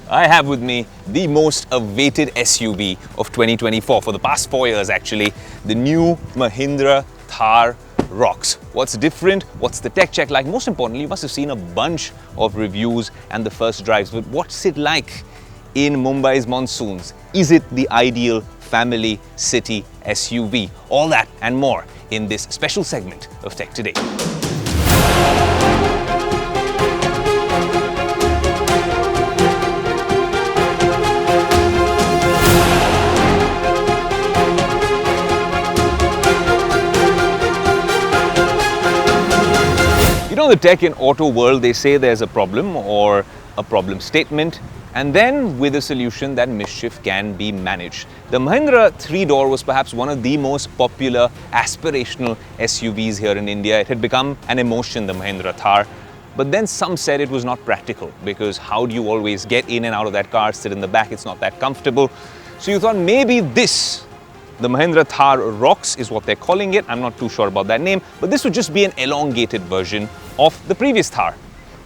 I have with me the most awaited SUV of 2024 for the past 4 years actually, the new Mahindra Thar Roxx. What's different? What's the tech check like? Most importantly, you must have seen a bunch of reviews and the first drives, but what's it like in Mumbai's monsoons? Is it the ideal family city SUV? All that and more in this special segment of Tech Today. You know, the tech and auto world, they say there's a problem or a problem statement, and then with a solution that mischief can be managed. The Mahindra 3-door was perhaps one of the most popular aspirational SUVs here in India. It had become an emotion, the Mahindra Thar. But then some said it was not practical because how do you always get in and out of that car, sit in the back, it's not that comfortable. So you thought maybe the Mahindra Thar Roxx is what they're calling it. I'm not too sure about that name, but this would just be an elongated version of the previous Thar.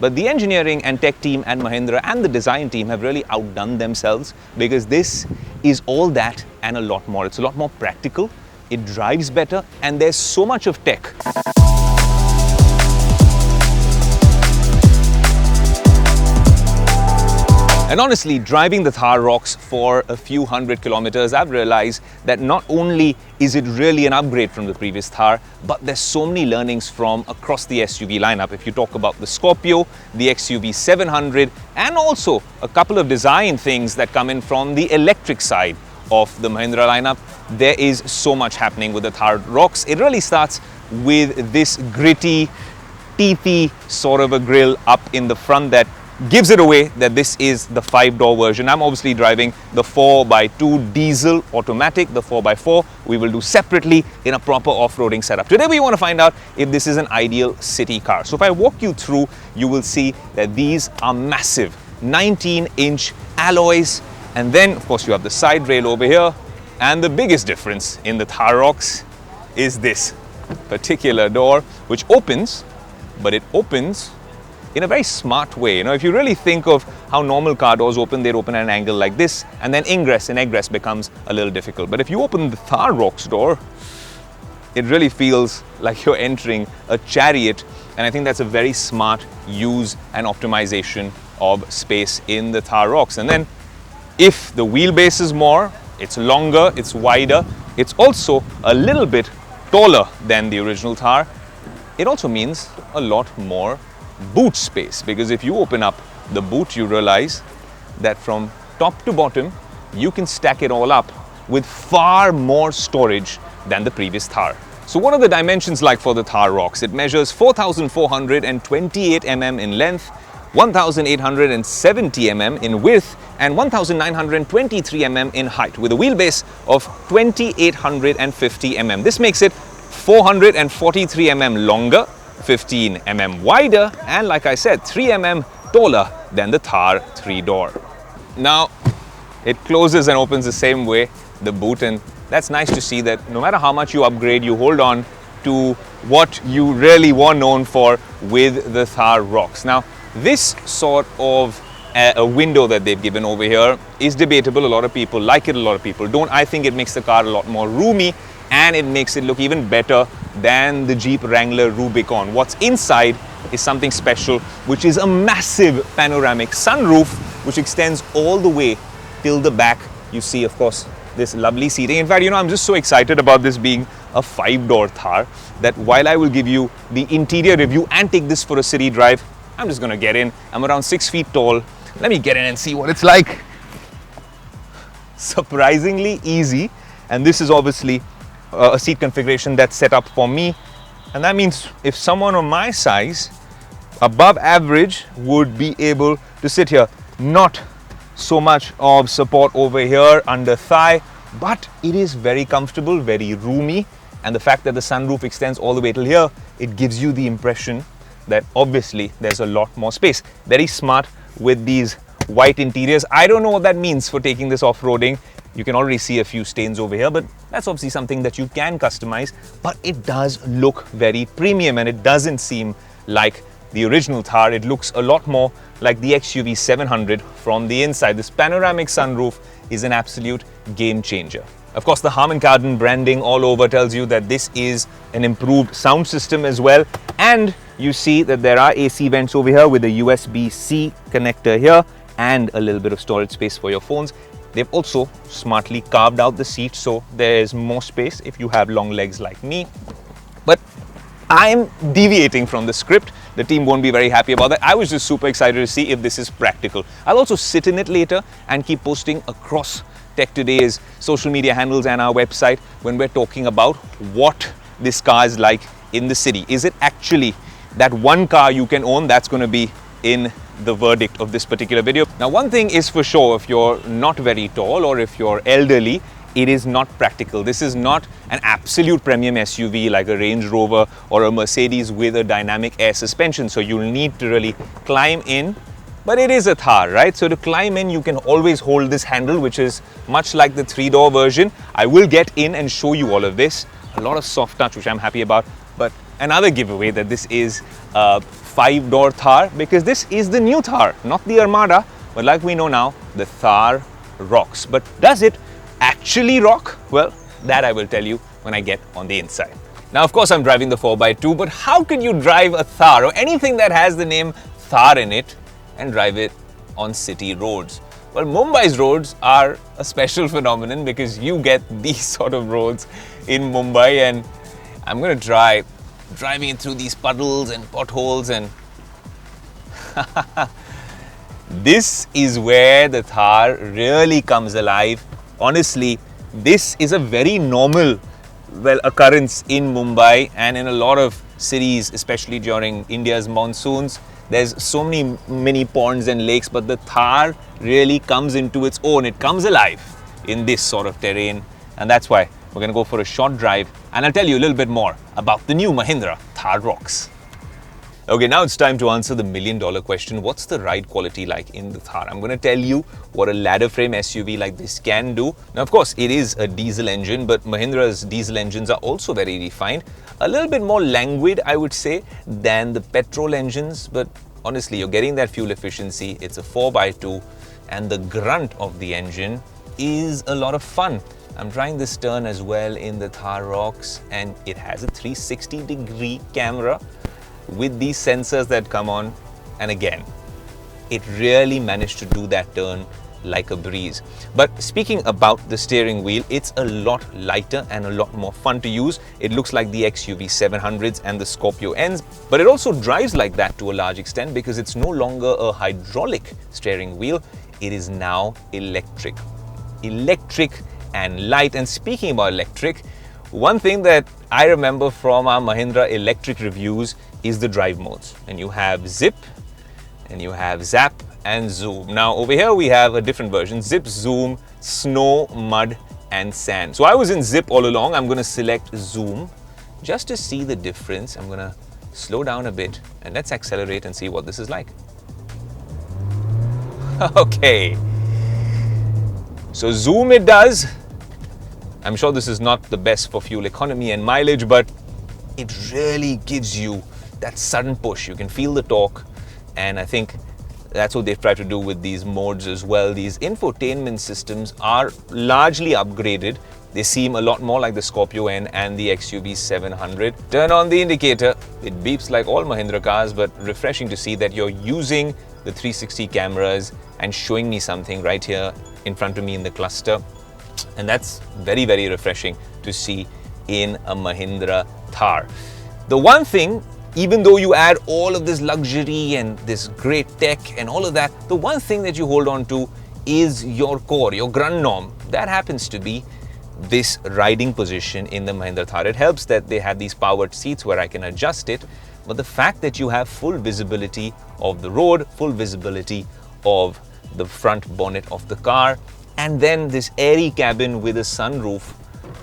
But the engineering and tech team at Mahindra and the design team have really outdone themselves because this is all that and a lot more. It's a lot more practical, it drives better, and there's so much of tech. And honestly, driving the Thar Roxx for a few hundred kilometers, I've realized that not only is it really an upgrade from the previous Thar, but there's so many learnings from across the SUV lineup. If you talk about the Scorpio, the XUV 700, and also a couple of design things that come in from the electric side of the Mahindra lineup, there is so much happening with the Thar Roxx. It really starts with this gritty, teethy sort of a grille up in the front that gives it away that this is the 5-door version. I'm obviously driving the 4x2 diesel automatic. The 4x4 we will do separately in a proper off-roading setup. Today we want to find out if this is an ideal city car. So if I walk you through, you will see that these are massive 19-inch alloys, and then of course you have the side rail over here, and the biggest difference in the Thar Roxx is this particular door, which opens, but it opens in a very smart way. You know, if you really think of how normal car doors open, they'd open at an angle like this, and then ingress and egress becomes a little difficult. But if you open the Thar Roxx door, it really feels like you're entering a chariot, and I think that's a very smart use and optimization of space in the Thar Roxx. And then if the wheelbase is more, it's longer, it's wider, it's also a little bit taller than the original Thar. It also means a lot more boot space, because if you open up the boot, you realize that from top to bottom you can stack it all up with far more storage than the previous Thar. So what are the dimensions like for the Thar Roxx? It measures 4,428 mm in length, 1,870 mm in width, and 1,923 mm in height, with a wheelbase of 2,850 mm. This makes it 443 mm longer, 15 mm wider, and like I said, 3 mm taller than the Thar 3-door. Now, it closes and opens the same way, the boot, and that's nice to see that no matter how much you upgrade, you hold on to what you really were known for with the Thar Roxx. Now, this sort of a window that they've given over here is debatable. A lot of people like it, a lot of people don't. I think it makes the car a lot more roomy, and it makes it look even better than the Jeep Wrangler Rubicon. What's inside is something special, which is a massive panoramic sunroof, which extends all the way till the back. You see, of course, this lovely seating. In fact, you know, I'm just so excited about this being a 5-door Thar that while I will give you the interior review and take this for a city drive, I'm just gonna get in. I'm around 6 feet tall. Let me get in and see what it's like. Surprisingly easy, and this is obviously a seat configuration that's set up for me, and that means if someone of my size, above average, would be able to sit here. Not so much of support over here under thigh, but it is very comfortable, very roomy, and the fact that the sunroof extends all the way till here, it gives you the impression that obviously there's a lot more space. Very smart with these white interiors. I don't know what that means for taking this off-roading. You can already see a few stains over here, but that's obviously something that you can customize. But it does look very premium, and it doesn't seem like the original Thar. It looks a lot more like the XUV 700 from the inside. This panoramic sunroof is an absolute game changer. Of course, the Harman Kardon branding all over tells you that this is an improved sound system as well. And you see that there are AC vents over here with a USB-C connector here and a little bit of storage space for your phones. They've also smartly carved out the seat so there's more space if you have long legs like me. But I'm deviating from the script. The team won't be very happy about that. I was just super excited to see if this is practical. I'll also sit in it later and keep posting across Tech Today's social media handles and our website when we're talking about what this car is like in the city. Is it actually that one car you can own? That's going to be in the verdict of this particular video. Now, one thing is for sure, if you're not very tall or if you're elderly, it is not practical. This is not an absolute premium SUV like a Range Rover or a Mercedes with a dynamic air suspension. So you'll need to really climb in, but it is a Thar, right? So to climb in, you can always hold this handle, which is much like the 3-door version. I will get in and show you all of this. A lot of soft touch, which I'm happy about. But another giveaway that this is a 5-door Thar, because this is the new Thar, not the Armada, but like we know now, the Thar Roxx. But does it actually rock? Well, that I will tell you when I get on the inside. Now, of course, I'm driving the 4x2, but how can you drive a Thar or anything that has the name Thar in it and drive it on city roads? Well, Mumbai's roads are a special phenomenon because you get these sort of roads in Mumbai, and I'm going to try driving it through these puddles and potholes, and this is where the Thar really comes alive. Honestly, this is a very normal occurrence in Mumbai and in a lot of cities, especially during India's monsoons. There's so many ponds and lakes, but the Thar really comes into its own. It comes alive in this sort of terrain, and that's why we're going to go for a short drive, and I'll tell you a little bit more about the new Mahindra Thar Roxx. Okay, now it's time to answer the million-dollar question. What's the ride quality like in the Thar? I'm going to tell you what a ladder frame SUV like this can do. Now, of course, it is a diesel engine, but Mahindra's diesel engines are also very refined. A little bit more languid, I would say, than the petrol engines. But honestly, you're getting that fuel efficiency. It's a 4x2, and the grunt of the engine is a lot of fun. I'm trying this turn as well in the Thar Roxx, and it has a 360-degree camera with these sensors that come on, and again, it really managed to do that turn like a breeze. But speaking about the steering wheel, it's a lot lighter and a lot more fun to use. It looks like the XUV 700s and the Scorpio Ns, but it also drives like that to a large extent because it's no longer a hydraulic steering wheel. It is now electric. Electric and light. And speaking about electric, one thing that I remember from our Mahindra electric reviews is the drive modes. And you have Zip, and you have Zap and Zoom. Now over here we have a different version: Zip, Zoom, Snow, Mud and Sand. So I was in Zip all along. I'm going to select Zoom just to see the difference. I'm going to slow down a bit and let's accelerate and see what this is like. Okay, so Zoom it does. I'm sure this is not the best for fuel economy and mileage, but it really gives you that sudden push. You can feel the torque, and I think that's what they've tried to do with these modes as well. These infotainment systems are largely upgraded. They seem a lot more like the Scorpio N and the XUV 700. Turn on the indicator. It beeps like all Mahindra cars, but refreshing to see that you're using the 360 cameras and showing me something right here in front of me in the cluster. And that's very, very refreshing to see in a Mahindra Thar. The one thing, even though you add all of this luxury and this great tech and all of that, the one thing that you hold on to is your core, your grunt norm. That happens to be this riding position in the Mahindra Thar. It helps that they have these powered seats where I can adjust it, but the fact that you have full visibility of the road, full visibility of the front bonnet of the car, and then this airy cabin with a sunroof,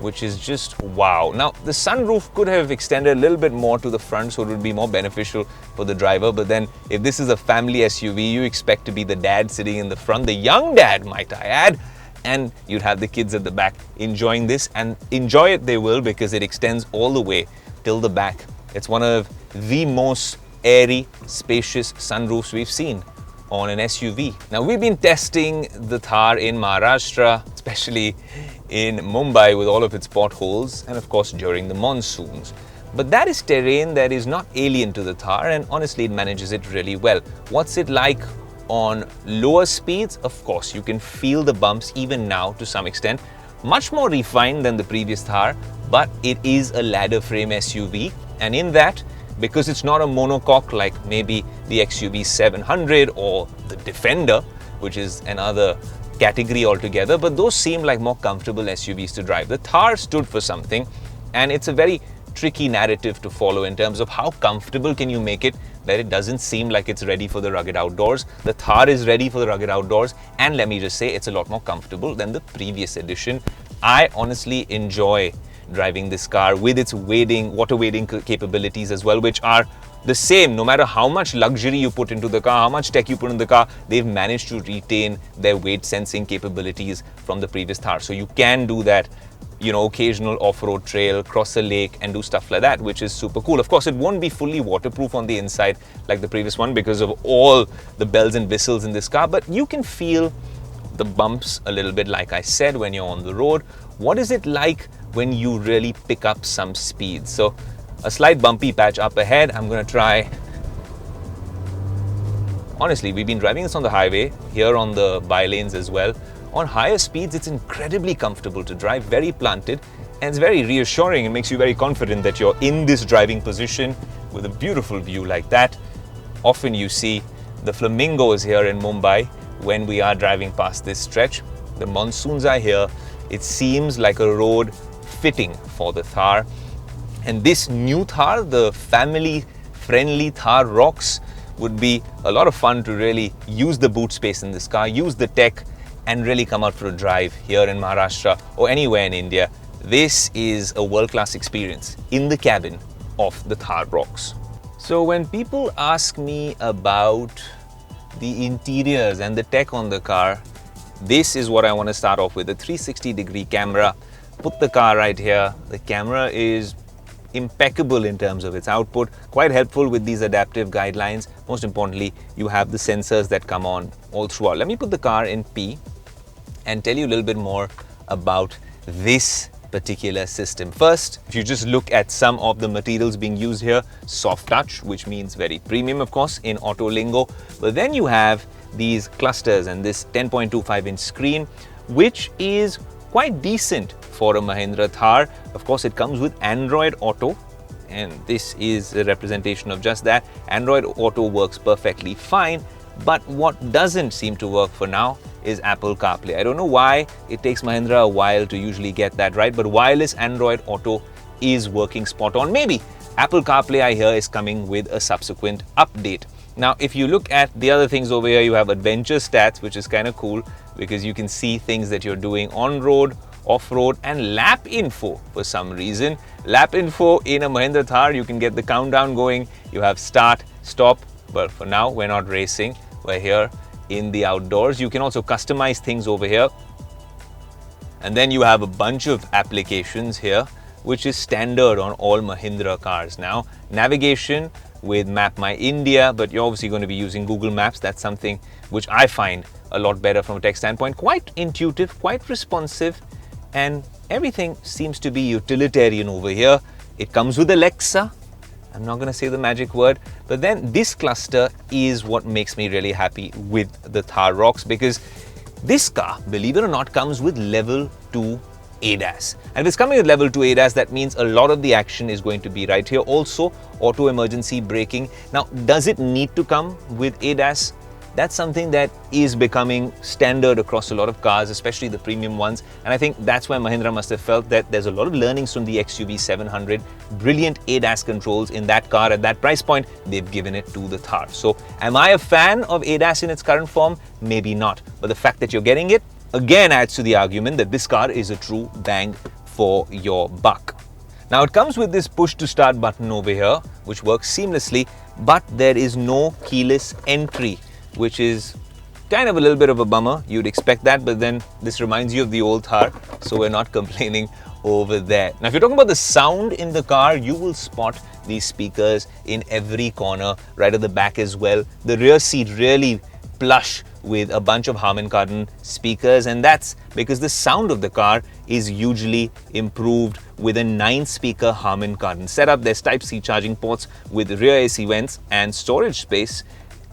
which is just wow. Now, the sunroof could have extended a little bit more to the front, so it would be more beneficial for the driver. But then if this is a family SUV, you expect to be the dad sitting in the front, the young dad, might I add, and you'd have the kids at the back enjoying this, and enjoy it they will because it extends all the way till the back. It's one of the most airy, spacious sunroofs we've seen on an SUV. Now, we've been testing the Thar in Maharashtra, especially in Mumbai with all of its potholes, and of course during the monsoons. But that is terrain that is not alien to the Thar, and honestly it manages it really well. What's it like on lower speeds? Of course, you can feel the bumps even now to some extent. Much more refined than the previous Thar, but it is a ladder frame SUV, and in that, because it's not a monocoque like maybe the XUV 700 or the Defender, which is another category altogether, but those seem like more comfortable SUVs to drive. The Thar stood for something, and it's a very tricky narrative to follow in terms of how comfortable can you make it that it doesn't seem like it's ready for the rugged outdoors. The Thar is ready for the rugged outdoors, and let me just say it's a lot more comfortable than the previous edition. I honestly enjoy driving this car with its water wading capabilities as well, which are the same no matter how much luxury you put into the car, how much tech you put in the car. They've managed to retain their weight sensing capabilities from the previous Thar. So you can do that, you know, occasional off-road trail, cross a lake and do stuff like that, which is super cool. Of course, it won't be fully waterproof on the inside like the previous one because of all the bells and whistles in this car, but you can feel the bumps a little bit, like I said, when you're on the road. What is it like when you really pick up some speed? So a slight bumpy patch up ahead. I'm going to try. Honestly, we've been driving this on the highway, here on the by lanes as well. On higher speeds, it's incredibly comfortable to drive, very planted, and it's very reassuring. It makes you very confident that you're in this driving position with a beautiful view like that. Often you see the flamingos here in Mumbai when we are driving past this stretch. The monsoons are here. It seems like a road fitting for the Thar. And this new Thar, the family-friendly Thar Roxx, would be a lot of fun to really use the boot space in this car, use the tech, and really come out for a drive here in Maharashtra or anywhere in India. This is a world-class experience in the cabin of the Thar Roxx. So when people ask me about the interiors and the tech on the car, this is what I want to start off with. A 360-degree camera. Put the car right here. The camera is impeccable in terms of its output, quite helpful with these adaptive guidelines. Most importantly, you have the sensors that come on all throughout. Let me put the car in P and tell you a little bit more about this particular system. First, if you just look at some of the materials being used here, soft touch, which means very premium, of course, in auto lingo. But then you have these clusters and this 10.25-inch screen, which is quite decent for a Mahindra Thar. Of course, it comes with Android Auto, and this is a representation of just that. Android Auto works perfectly fine, but what doesn't seem to work for now is Apple CarPlay. I don't know why it takes Mahindra a while to usually get that right, but wireless Android Auto is working spot on. Maybe Apple CarPlay, I hear, is coming with a subsequent update. Now, if you look at the other things over here, you have adventure stats, which is kind of cool because you can see things that you're doing on road, off road, and lap info for some reason. Lap info in a Mahindra Thar, you can get the countdown going. You have start, stop. But for now, we're not racing. We're here in the outdoors. You can also customize things over here. And then you have a bunch of applications here, which is standard on all Mahindra cars now. Navigation with Map My India, but you're obviously going to be using Google Maps. That's something which I find a lot better from a tech standpoint. Quite intuitive, quite responsive, and everything seems to be utilitarian over here. It comes with Alexa. I'm not going to say the magic word, but then this cluster is what makes me really happy with the Thar Roxx, because this car, believe it or not, comes with level 2 ADAS. And if it's coming with level 2 ADAS, that means a lot of the action is going to be right here. Also, auto emergency braking. Now, does it need to come with ADAS? That's something that is becoming standard across a lot of cars, especially the premium ones. And I think that's why Mahindra must have felt that there's a lot of learnings from the XUV 700. Brilliant ADAS controls in that car at that price point. They've given it to the Thar. So am I a fan of ADAS in its current form? Maybe not. But the fact that you're getting it, again, adds to the argument that this car is a true bang for your buck. Now, it comes with this push to start button over here, which works seamlessly, but there is no keyless entry, which is kind of a little bit of a bummer. You'd expect that, but then this reminds you of the old Thar, so we're not complaining over there. Now, if you're talking about the sound in the car, you will spot these speakers in every corner, right at the back as well. The rear seat really plush with a bunch of Harman Kardon speakers, and that's because the sound of the car is hugely improved with a 9-speaker Harman Kardon setup. There's Type-C charging ports with rear AC vents and storage space.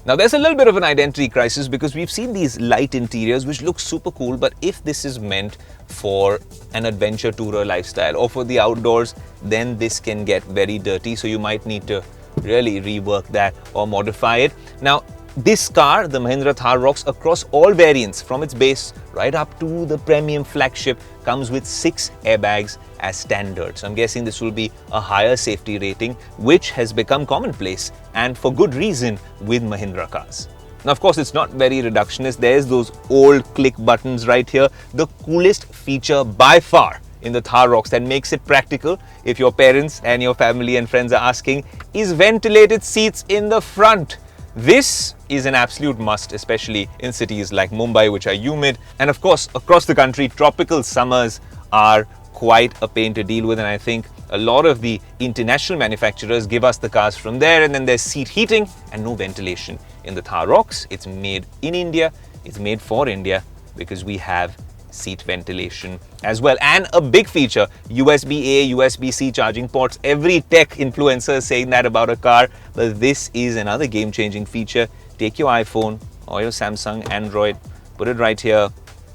Now there's a little bit of an identity crisis because we've seen these light interiors which look super cool, but if this is meant for an adventure tourer lifestyle or for the outdoors, then this can get very dirty, so you might need to really rework that or modify it. Now this car, the Mahindra Thar Roxx, across all variants from its base right up to the premium flagship, comes with 6 airbags as standard. So I'm guessing this will be a higher safety rating, which has become commonplace, and for good reason, with Mahindra cars. Now, of course, it's not very reductionist. There's those old click buttons right here. The coolest feature by far in the Thar Roxx that makes it practical, if your parents and your family and friends are asking, is ventilated seats in the front. This is an absolute must, especially in cities like Mumbai, which are humid. And of course, across the country, tropical summers are quite a pain to deal with. And I think a lot of the international manufacturers give us the cars from there. And then there's seat heating and no ventilation. In the Thar Roxx, it's made in India, it's made for India, because we have seat ventilation as well. And a big feature, USB-A, USB-C charging ports. Every tech influencer is saying that about a car, but this is another game-changing feature. Take your iPhone or your Samsung Android, put it right here,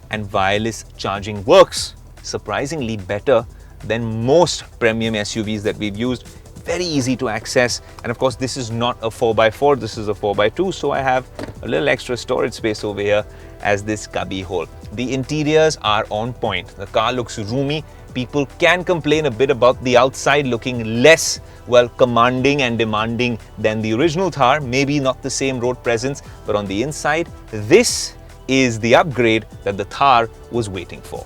and wireless charging works surprisingly better than most premium SUVs that we've used. Very easy to access, and of course this is not a 4x4, this is a 4x2, so I have a little extra storage space over here as this cubby hole. The interiors are on point. The car looks roomy. People can complain a bit about the outside looking less, well, commanding and demanding than the original Thar. Maybe not the same road presence, but on the inside, this is the upgrade that the Thar was waiting for.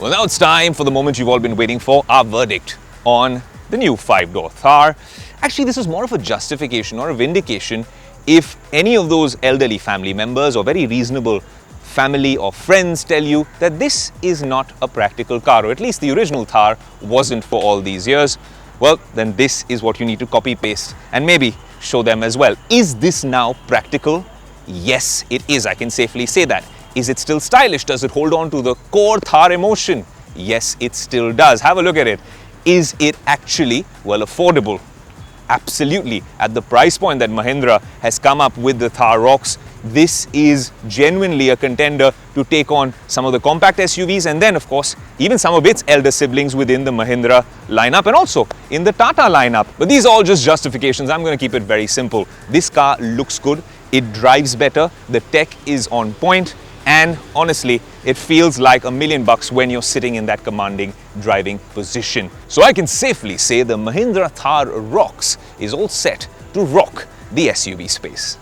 Well, now it's time for the moment you've all been waiting for, our verdict on the new 5-door Thar. Actually, this is more of a justification or a vindication if any of those elderly family members or very reasonable family or friends tell you that this is not a practical car, or at least the original Thar wasn't for all these years. Well, then this is what you need to copy paste and maybe show them as well. Is this now practical? Yes, it is. I can safely say that. Is it still stylish? Does it hold on to the core Thar emotion? Yes, it still does. Have a look at it. Is it actually, well, affordable? Absolutely. At the price point that Mahindra has come up with the Thar Roxx, this is genuinely a contender to take on some of the compact SUVs, and then of course even some of its elder siblings within the Mahindra lineup and also in the Tata lineup. But these are all just justifications. I'm going to keep it very simple. This car looks good, it drives better, the tech is on point, and honestly, it feels like $1 million when you're sitting in that commanding driving position. So I can safely say the Mahindra Thar Roxx is all set to rock the SUV space.